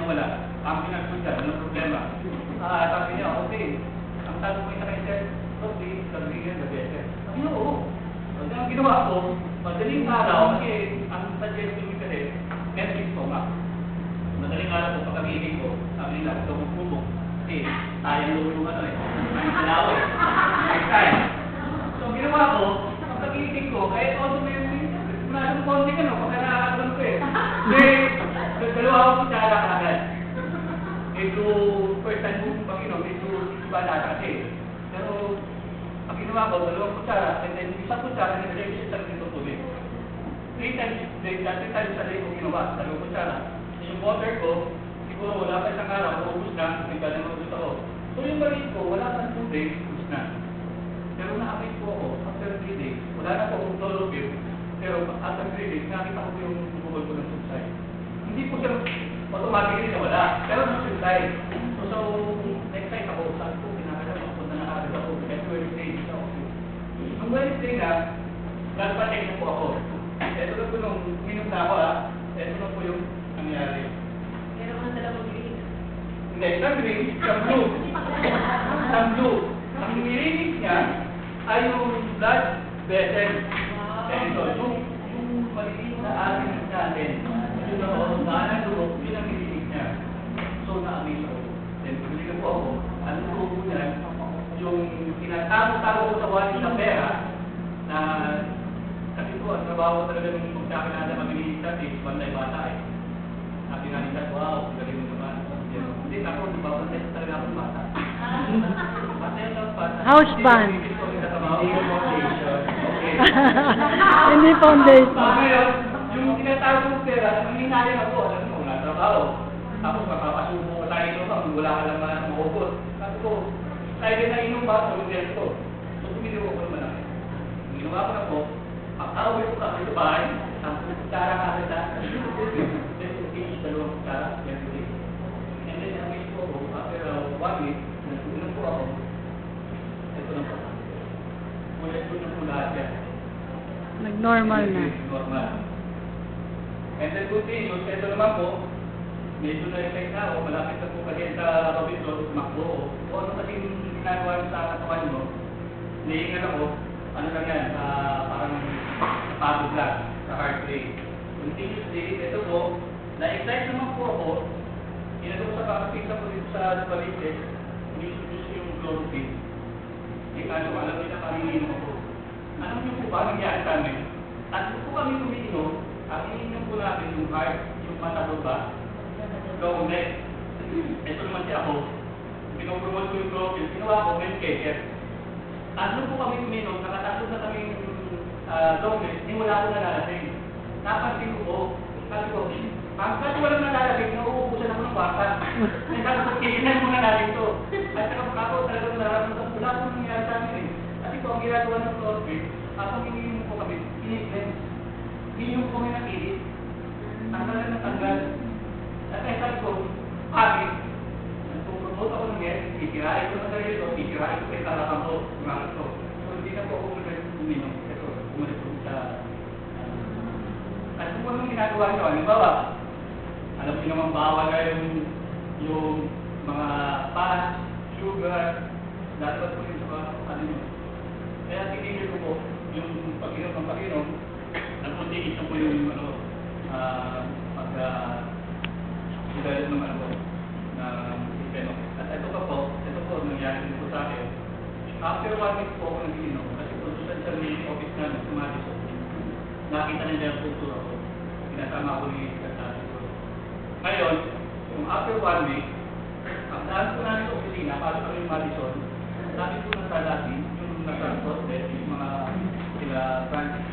wala. Ang pinagpunta, walang problema. Sabi niya, okay. Ang sabi ko yung nakita, okay, sabihin na better. Sabi niya, oo. Kasi ang ginawa ko, madaling araw, kasi ang suggestion ko kasi, Netflix ko nga. Madaling araw ko, pagkagiling ko, sabi nila, ito kong pumok. Kasi sayang lulong ano eh. Ang salaw eh. Next time. So, ang ginawa ko, pagkagiling ko, kahit also may masyadong konti ka, no? Pagka nakakadun ko eh. May dalawa akong kutsara agad. Ito, first time mo Panginoon, ito iba na kasi. Pero, ang ginawa ko, dalawang kutsara, and then isang kutsara, and then isang dito tubig. 3 times a day ko ginawa, dalawang kutsara. Yung water ko, siguro wala pa isang araw, ubus na, may galing mo dito ako. So yung marin ko, wala pa 2 days, ubus na. Pero na-amaze ko ako, after 3 days, wala na po akong chloroquine, pero after 3 days, nakita ko yung bukol ko ng subside. Hindi po siya automatically na wala, pero nag-subside. So, next time ako, saan po, pinakala ako na nakagad ako, kahit Wednesday, ako. Nung Wednesday na, nagpacheck na po ako. Ito na po nung minum na ako ito na po yung nangyari. Meron ka na dalawang green. Hindi, isang green, isang blue. Isang blue. Ang nilinis niya ay yung blood vessel. Ito, yung maliit na atin natin. Yung nakaundahan ng loob, yun ang nilinis niya. So, na-amaze ako. Then, pumili ko ako. Ano po niya, yung tinatago-tago ko sa wali na pera na kasi po, ang trabaho talaga nung magkakinada mag-inis natin, banday bata eh. Sabi nga nila, wow, galing mo naman. Hindi, ako, nababantay ko talaga akong bata. Bantay ang bata. House band. Hindi ko rin natabaho. Foundation. Okay. Hindi foundation. Ngayon, yung tinatago kong pera, nung hinahin ako, alam mo, natrabaho. Tapos makapasubo ko tayo ito, wala ka lang na mahubot. Sabi ko, tayo din na inom ba? So, yung ko. So, tumili ko naman ako. Ginawa ko na po, pag-away ko kami sa bahay, ang kutsara ka kita, then finish dalawang kutsara, yan ulit. And then, na-miss ko ako, after 1 week, nagpunan po ako, ito na po. Ulit ko na po lahat yan. Nag-normal na. Normal. And then, continuous, ito naman po, medyo na-effect na ako, malapit na po kasi sa Robinson, makbo ko. O ano kasi ginagawa sa katawan mo, naiingat ako, ano lang yan, parang napagod lang sa heart rate. Continuously, ito po, na-excite naman po ako, inagawag sa kakapita ko dito sa balites, umiintroduce yung chloroquine. Eh, kaso alam nila kami ininom ako. Alam niyo po ba, nangyari sa amin? At po kami umiinom, ang ininom po namin yung heart, yung matabot ba, long neck. Ito naman siya ako, pinopromote ko yung chloroquine, ginawa ko, men caker. Tatlo po kami uminom, nakatatlo na kaming dogmes, hindi wala akong nalalasing. Napansin ko po, sabi ko, kasi walang nalalasing, nauubusan ako ng bata. Sabi ko, kailan mo na natin ito. At saka ako talagang nararamdaman, wala akong nangyari sa amin eh. Kasi po, ang ginagawa ng chloroquine, habang ininom po kami, ininom. Ininom po kami ng init. Tanggal na tanggal. At kaya sabi ko, bakit? Nagpupromote ako ng yan, kikirain ko na sarili ko, kikirain ko kay talagang ko, mga ito. So, hindi na po ako uminom. Ito, umalit po sa... At kung anong ginagawa nyo, halimbawa, alam niyo naman bawal na yung mga fat, sugar, dapat po yun sa mga ano nyo. Kaya tinigil ko po, yung pag-inom ng pag-inom, nagpuntingin na po yung ano, pag-develop ng ano, na sistema. At ito po, nangyari din po sa akin. After 1 week po ako nag-inom, kasi po sa office namin, sa Madison, nakita na niya ang kultura ko. Pinasama ko ni Katati ko. Ngayon, kung after 1 week, ang daan po namin sa opisina, pasok kami yung Madison, sabi po ng Kalati, yung nasa-transport, yung mga sila Francis,